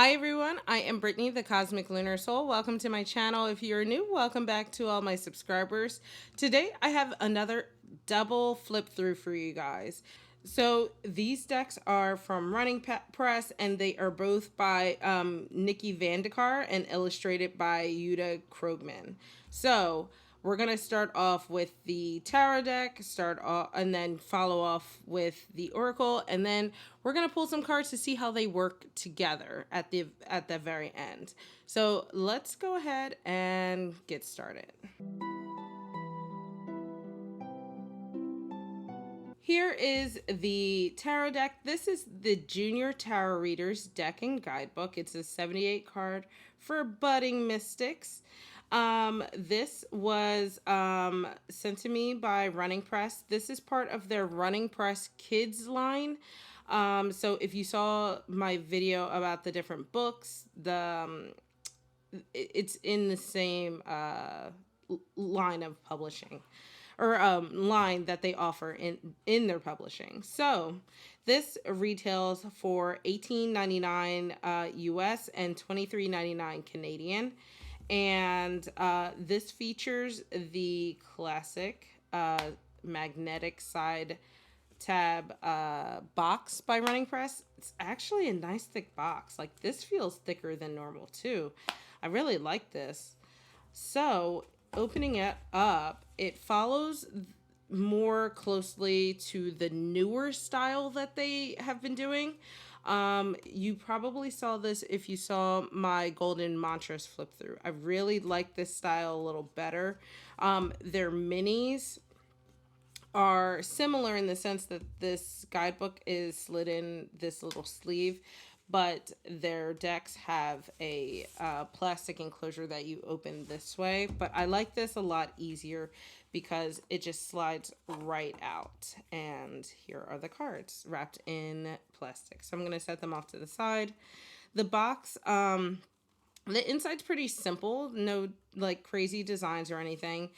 Hi everyone, I am Brittany, the Cosmic Lunar Soul. Welcome to my channel. If you're new, welcome back to all my subscribers. Today I have another double flip through for you guys. So these decks are from Running Press and they are both by Nikki Vandekar and illustrated by Yuta Krogman. So we're going to start off with the tarot deck, and then follow off with the oracle, and then we're going to pull some cards to see how they work together at the very end. So let's go ahead and get started. Here is the tarot deck. This is the Junior Tarot Readers deck and guidebook. It's a 78 card for budding mystics. This was sent to me by Running Press. This is part of their Running Press Kids line. So if you saw my video about the different books, it's in the same line of publishing or line that they offer in their publishing. So this retails for $18.99 US and $23.99 Canadian. And this features the classic magnetic side tab box by Running Press. It's actually a nice thick box. Like, this feels thicker than normal too. I really like this. So opening it up, it follows more closely to the newer style that they have been doing. You probably saw this if you saw my golden mantras flip through. I really like this style a little better. Their minis are similar in the sense that this guidebook is slid in this little sleeve, but their decks have a plastic enclosure that you open this way. But I like this a lot easier because it just slides right out. And here are the cards wrapped in plastic. So I'm going to set them off to the side. The box, the inside's pretty simple, no like crazy designs or anything.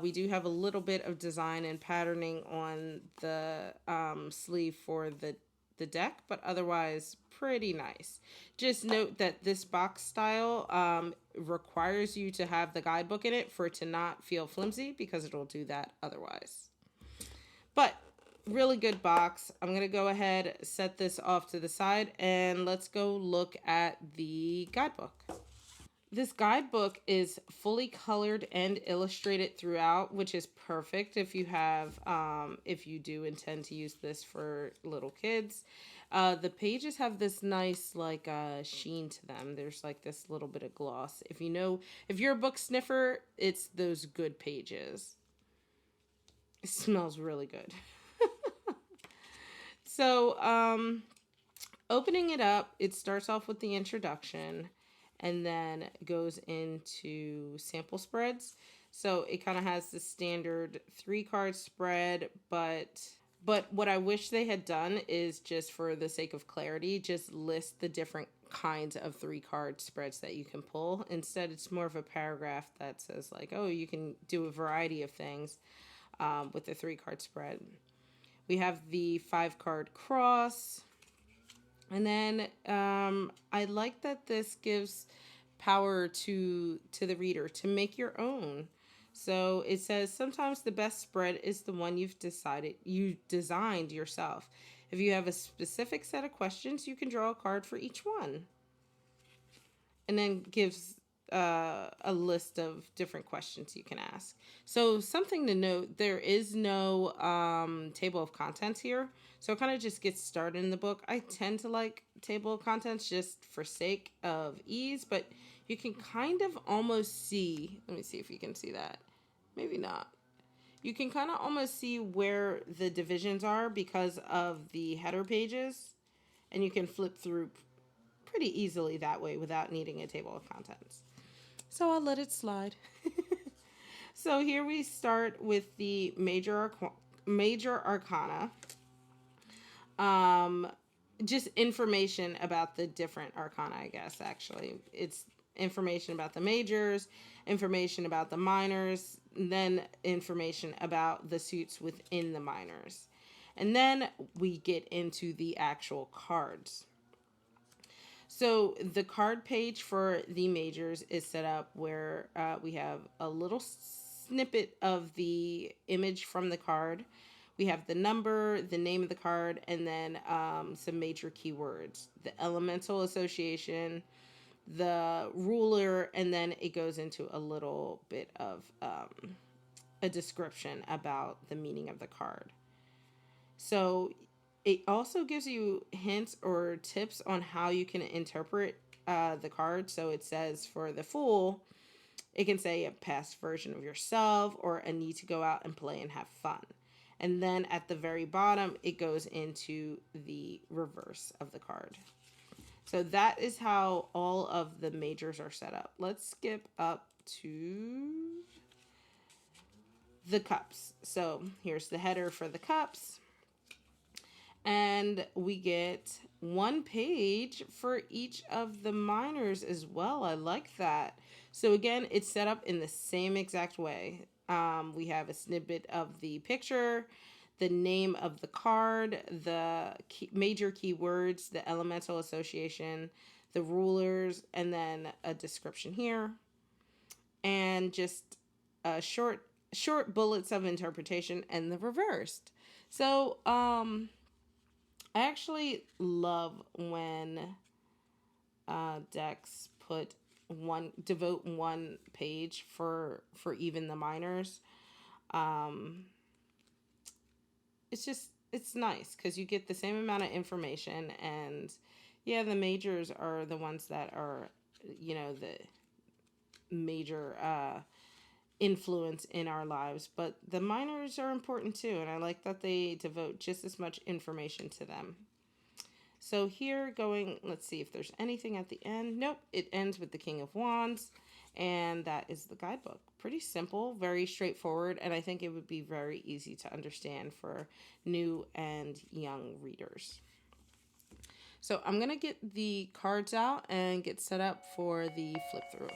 We do have a little bit of design and patterning on the sleeve for the deck, but otherwise pretty nice. Just note that this box style requires you to have the guidebook in it for it to not feel flimsy, because it'll do that otherwise. But really good box. I'm going to go ahead, set this off to the side, and let's go look at the guidebook. This guidebook is fully colored and illustrated throughout, which is perfect if you have, if you do intend to use this for little kids. The pages have this nice like sheen to them. There's like this little bit of gloss. If you're a book sniffer, it's those good pages. It smells really good. So, opening it up, it starts off with the introduction and then goes into sample spreads. So it kind of has the standard 3-card spread, but what I wish they had done is, just for the sake of clarity, just list the different kinds of 3-card spreads that you can pull. Instead, it's more of a paragraph that says like, oh, you can do a variety of things with the 3-card spread. We have the 5-card cross. And then I like that this gives power to the reader to make your own. So it says, sometimes the best spread is the one you designed yourself. If you have a specific set of questions, you can draw a card for each one. And then gives a list of different questions you can ask. So something to note, there is no table of contents here. So it kind of just gets started in the book. I tend to like table of contents just for sake of ease, but you can kind of almost see, let me see if you can see that. Maybe not. You can kind of almost see where the divisions are because of the header pages, and you can flip through pretty easily that way without needing a table of contents. So I'll let it slide. So here we start with the major arcana. Just information about the different arcana, I guess, actually. It's information about the majors, information about the minors, and then information about the suits within the minors. And then we get into the actual cards. So the card page for the majors is set up where we have a little snippet of the image from the card. We have the number, the name of the card, and then some major keywords: the elemental association, the ruler, and then it goes into a little bit of a description about the meaning of the card. So it also gives you hints or tips on how you can interpret the card. So it says for the Fool, it can say a past version of yourself or a need to go out and play and have fun. And then at the very bottom, it goes into the reverse of the card. So that is how all of the majors are set up. Let's skip up to the cups. So here's the header for the cups. And we get one page for each of the minors as well. I like that. So again, it's set up in the same exact way. We have a snippet of the picture, the name of the card, the major keywords, the elemental association, the rulers, and then a description here, and just a short bullets of interpretation and the reversed. So I actually love when decks devote one page for even the minors. Um, it's nice because you get the same amount of information, and yeah, the majors are the ones that are, the major influence in our lives, but the minors are important too, and I like that they devote just as much information to them. So here let's see if there's anything at the end. Nope, it ends with the King of Wands, and that is the guidebook. Pretty simple, very straightforward, and I think it would be very easy to understand for new and young readers. So I'm going to get the cards out and get set up for the flip through.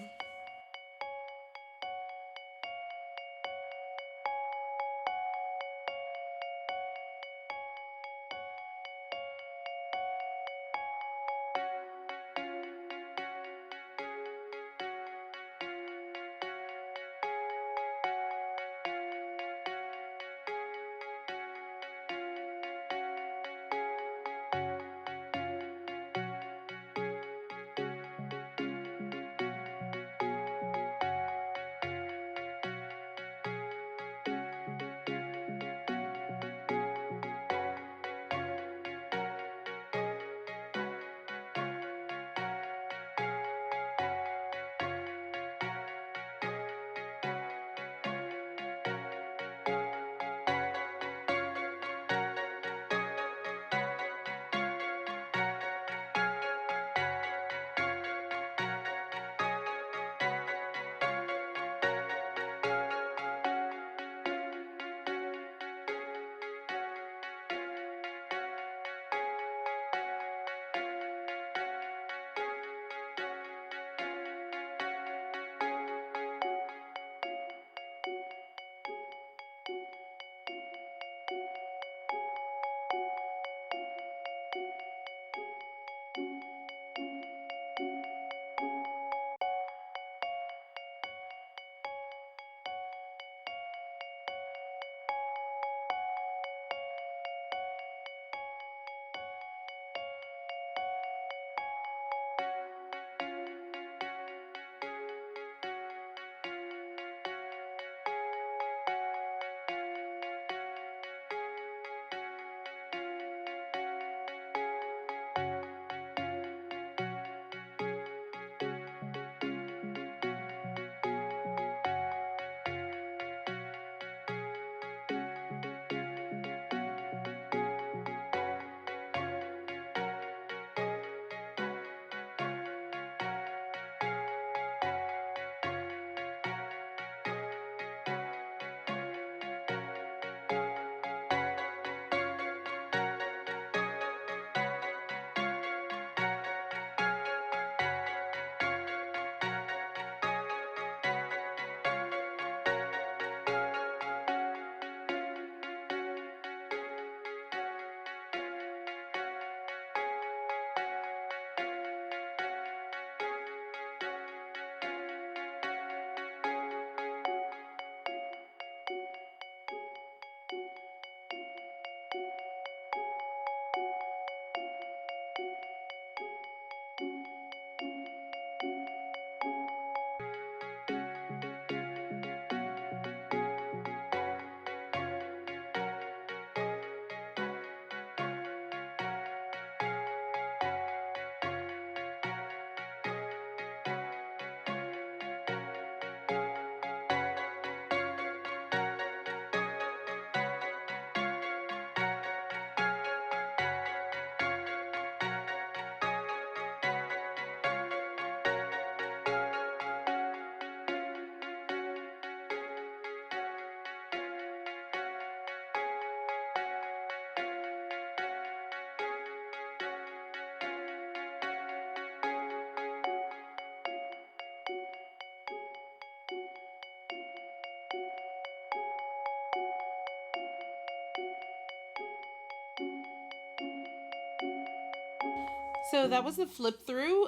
So that was the flip through.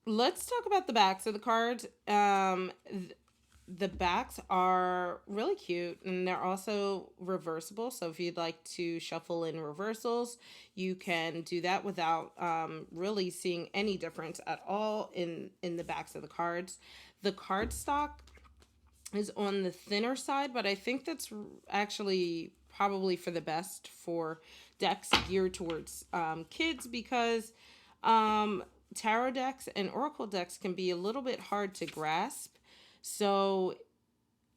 Let's talk about the backs of the cards. The backs are really cute, and they're also reversible. So if you'd like to shuffle in reversals, you can do that without really seeing any difference at all in the backs of the cards. The cardstock is on the thinner side, but I think that's actually probably for the best for decks geared towards kids, because tarot decks and oracle decks can be a little bit hard to grasp. So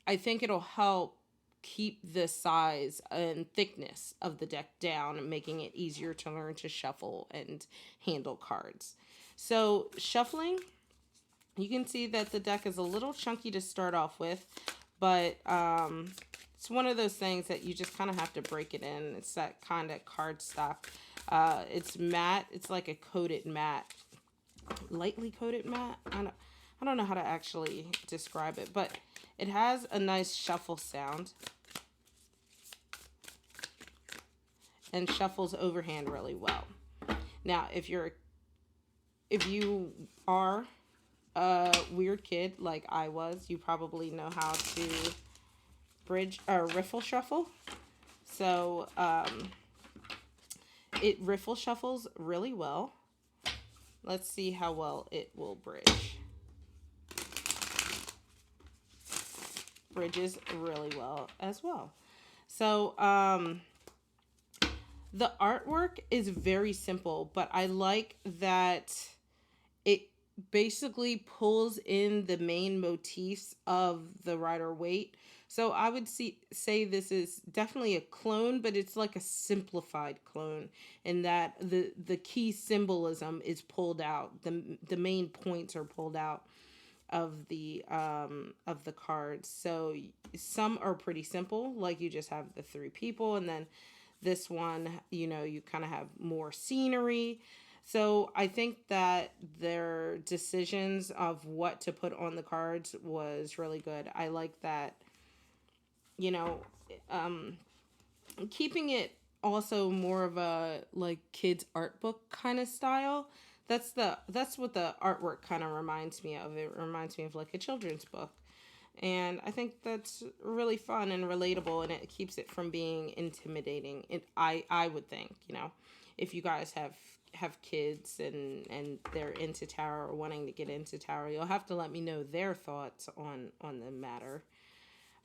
I think it'll help keep the size and thickness of the deck down, making it easier to learn to shuffle and handle cards. So shuffling, you can see that the deck is a little chunky to start off with, but it's one of those things that you just kind of have to break it in. It's that kind of cardstock. It's matte. It's like a coated matte, lightly coated matte. I don't know how to actually describe it, but it has a nice shuffle sound and shuffles overhand really well. Now, if you are a weird kid like I was, you probably know how to bridge or riffle shuffle. So it riffle shuffles really well. Let's see how well it will bridge. Bridges really well as well. So the artwork is very simple, but I like that it basically pulls in the main motifs of the Rider-Waite. So I would say this is definitely a clone, but it's like a simplified clone in that the key symbolism is pulled out. The main points are pulled out of the cards. So some are pretty simple, like you just have the three people, and then this one, you kind of have more scenery. So I think that their decisions of what to put on the cards was really good. I like that, keeping it also more of a like kids art book kind of style. That's what the artwork kind of reminds me of. It reminds me of like a children's book. And I think that's really fun and relatable, and it keeps it from being intimidating. I would think, if you guys have kids and they're into tarot or wanting to get into tarot, you'll have to let me know their thoughts on the matter.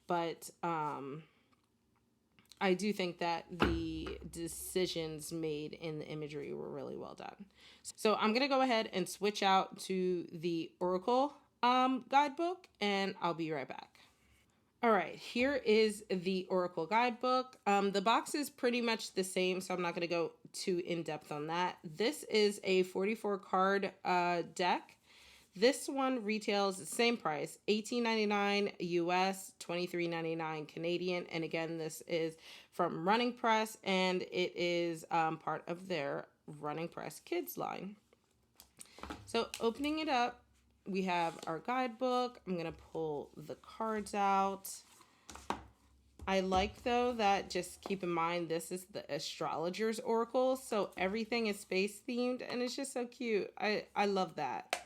But I do think that the decisions made in the imagery were really well done. So I'm going to go ahead and switch out to the Oracle guidebook, and I'll be right back. All right, here is the Oracle guidebook. The box is pretty much the same, so I'm not going to go too in-depth on that. This is a 44 card deck. This one retails the same price, $18.99 US, $23.99 Canadian. And again, this is from Running Press, and it is part of their Running Press Kids line. So opening it up, we have our guidebook. I'm going to pull the cards out. I like, though, that just keep in mind this is the Astrologer's Oracle, so everything is space themed, and it's just so cute. I love that.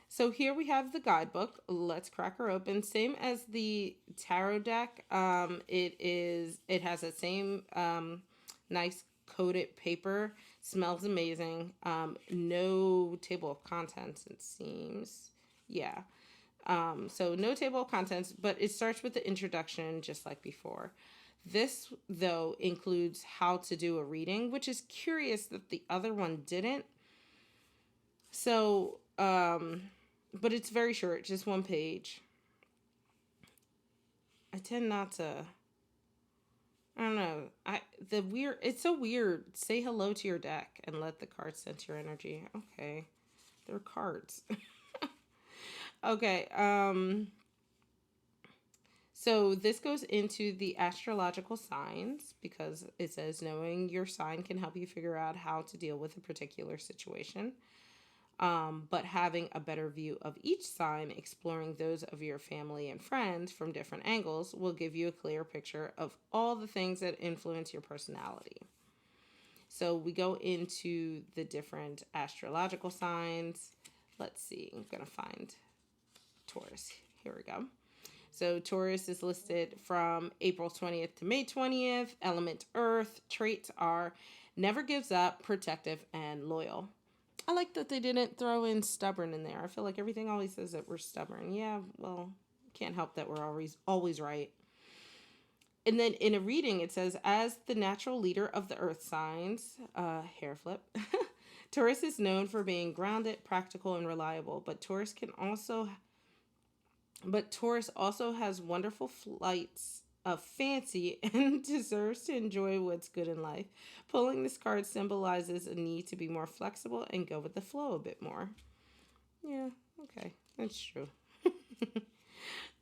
So here we have the guidebook. Let's crack her open. Same as the tarot deck. It has the same nice coated paper. Smells amazing. No table of contents, it seems. Yeah. So no table of contents, but it starts with the introduction just like before. This, though, includes how to do a reading, which is curious that the other one didn't. So, but it's very short, just one page. I tend not to, I don't know. It's so weird. Say hello to your deck and let the cards sense your energy. Okay. They're cards. Okay. So this goes into the astrological signs because it says knowing your sign can help you figure out how to deal with a particular situation. But having a better view of each sign, exploring those of your family and friends from different angles, will give you a clear picture of all the things that influence your personality. So we go into the different astrological signs. Let's see, I'm going to find Taurus. Here we go. So Taurus is listed from April 20th to May 20th. Element Earth. Traits are never gives up, protective, and loyal. I like that they didn't throw in stubborn in there. I feel like everything always says that we're stubborn. Yeah, well, can't help that we're always right. And then in a reading, it says, as the natural leader of the earth signs, hair flip, Taurus is known for being grounded, practical, and reliable. But Taurus also has wonderful flights of fancy and deserves to enjoy what's good in life. Pulling this card symbolizes a need to be more flexible and go with the flow a bit more. Yeah, okay, that's true.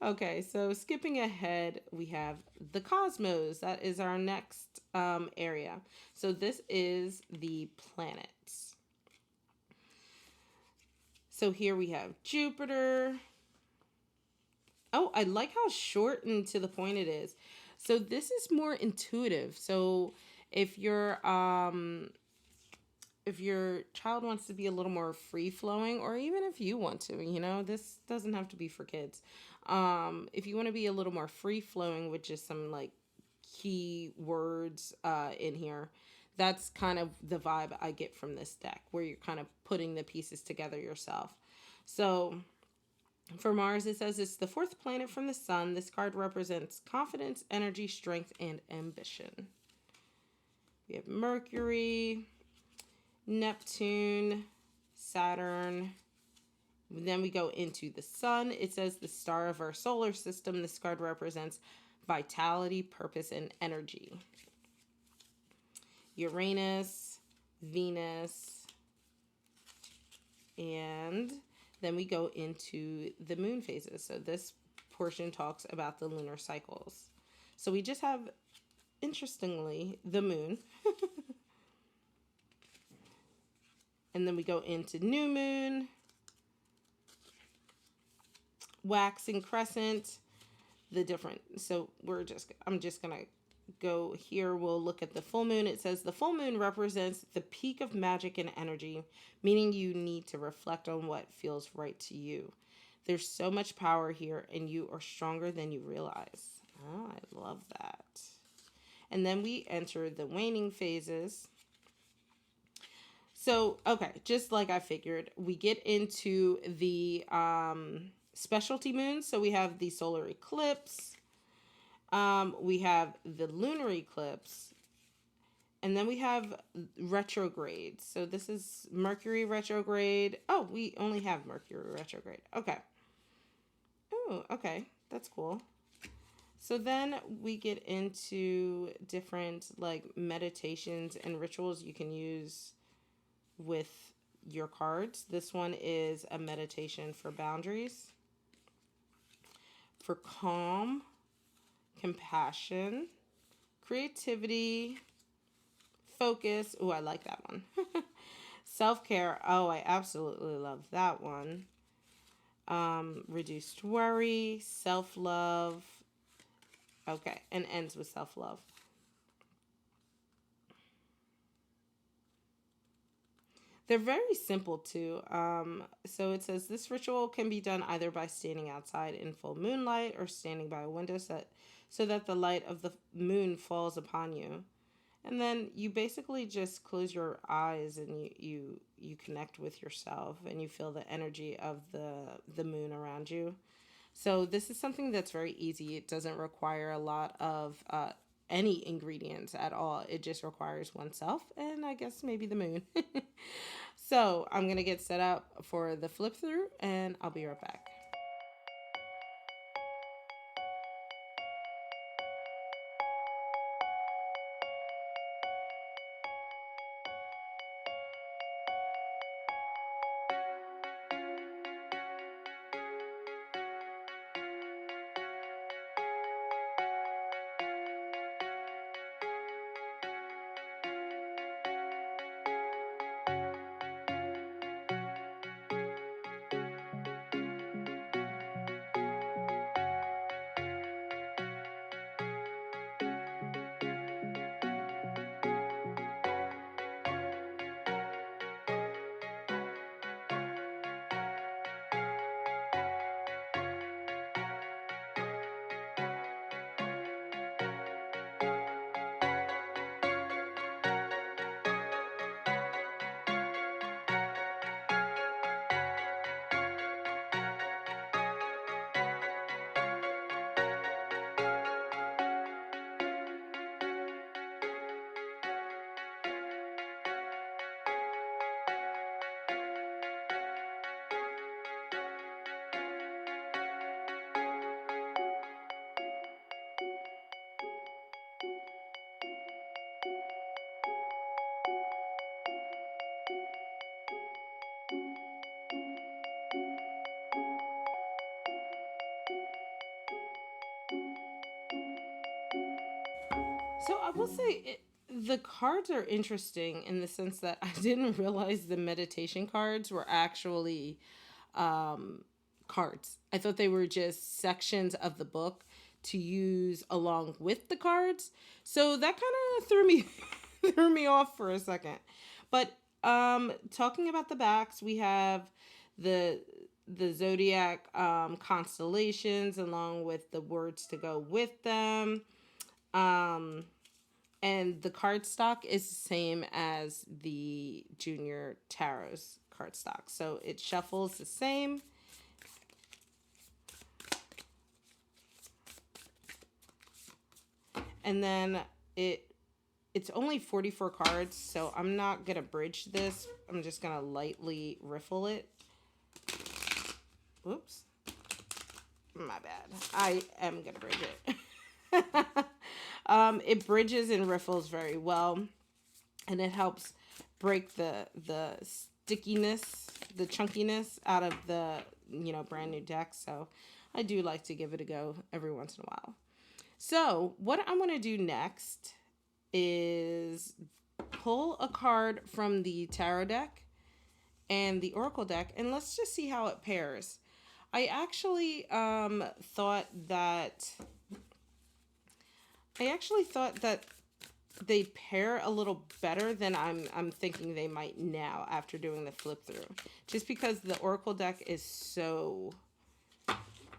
Okay, so skipping ahead, we have the cosmos. That is our next area. So this is the planets. So here we have Jupiter. Oh, I like how short and to the point it is. So this is more intuitive. So if your child wants to be a little more free flowing, or even if you want to, this doesn't have to be for kids. If you want to be a little more free flowing with just some like key words in here, that's kind of the vibe I get from this deck, where you're kind of putting the pieces together yourself. So for Mars, it says it's the fourth planet from the sun. This card represents confidence, energy, strength, and ambition. We have Mercury, Neptune, Saturn. Then we go into the sun. It says the star of our solar system. This card represents vitality, purpose, and energy. Uranus, Venus, and then we go into the moon phases. So this portion talks about the lunar cycles. So we just have, interestingly, the moon. And then we go into new moon, waxing crescent, the different. So I'm just going to go here. We'll look at the full moon. It says the full moon represents the peak of magic and energy, meaning you need to reflect on what feels right to you. There's so much power here, and you are stronger than you realize. Oh, I love that. And then we enter the waning phases. So, okay, just like I figured, we get into the specialty moons. So we have the solar eclipse. We have the lunar eclipse. And then we have retrograde. So this is Mercury retrograde. Oh, we only have Mercury retrograde. Okay. Oh, okay. That's cool. So then we get into different like meditations and rituals you can use with your cards. This one is a meditation for boundaries, for calm, compassion, creativity, focus. Oh, I like that one. Self-care. Oh, I absolutely love that one. Reduced worry, self-love. Okay, and ends with self-love. They're very simple too. So it says this ritual can be done either by standing outside in full moonlight or standing by a window so that the light of the moon falls upon you. And then you basically just close your eyes and you connect with yourself and you feel the energy of the moon around you. So this is something that's very easy. It doesn't require a lot of any ingredients at all. It just requires oneself and I guess maybe the moon. So I'm going to get set up for the flip through and I'll be right back. So I will say the cards are interesting in the sense that I didn't realize the meditation cards were actually cards. I thought they were just sections of the book to use along with the cards. So that kind of threw me threw me off for a second. But talking about the backs, we have the zodiac constellations along with the words to go with them. Um and the card stock is the same as the junior tarot's card stock. So it shuffles the same. And then it's only 44 cards, so I'm not going to bridge this. I'm just going to lightly riffle it. Oops. My bad. I am going to bridge it. It bridges and riffles very well, and it helps break the stickiness, the chunkiness out of the, brand new deck. So I do like to give it a go every once in a while. So what I'm going to do next is pull a card from the tarot deck and the oracle deck, and let's just see how it pairs. I actually thought that they pair a little better than I'm thinking they might now after doing the flip through. Just because the oracle deck is so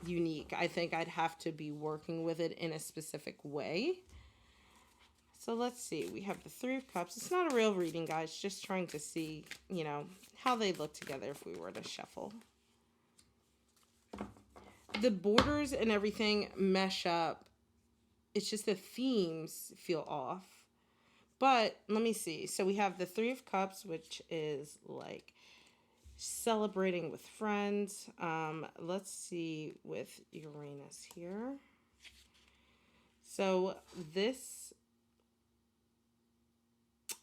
unique, I think I'd have to be working with it in a specific way. So let's see. We have the Three of Cups. It's not a real reading, guys. Just trying to see, how they look together if we were to shuffle. The borders and everything mesh up. It's just the themes feel off. But let me see. So we have the Three of Cups, which is like celebrating with friends. Let's see with Uranus here. So this...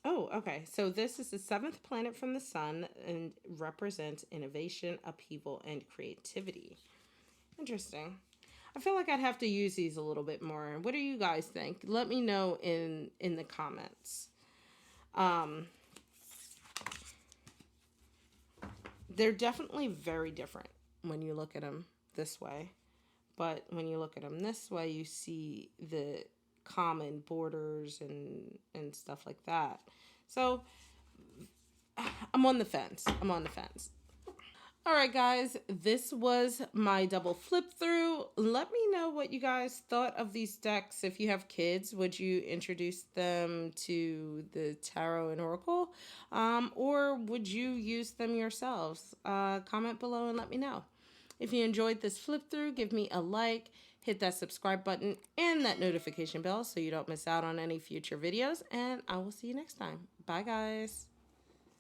Oh, okay. So this is the 7th planet from the sun and represents innovation, upheaval, and creativity. Interesting. I feel like I'd have to use these a little bit more. What do you guys think? Let me know in the comments. They're definitely very different when you look at them this way. But when you look at them this way, you see the common borders and stuff like that. So I'm on the fence. All right, guys, this was my double flip through. Let me know what you guys thought of these decks. If you have kids, would you introduce them to the tarot and oracle? Or would you use them yourselves? Comment below and let me know. If you enjoyed this flip through, give me a like, hit that subscribe button and that notification bell so you don't miss out on any future videos. And I will see you next time. Bye, guys.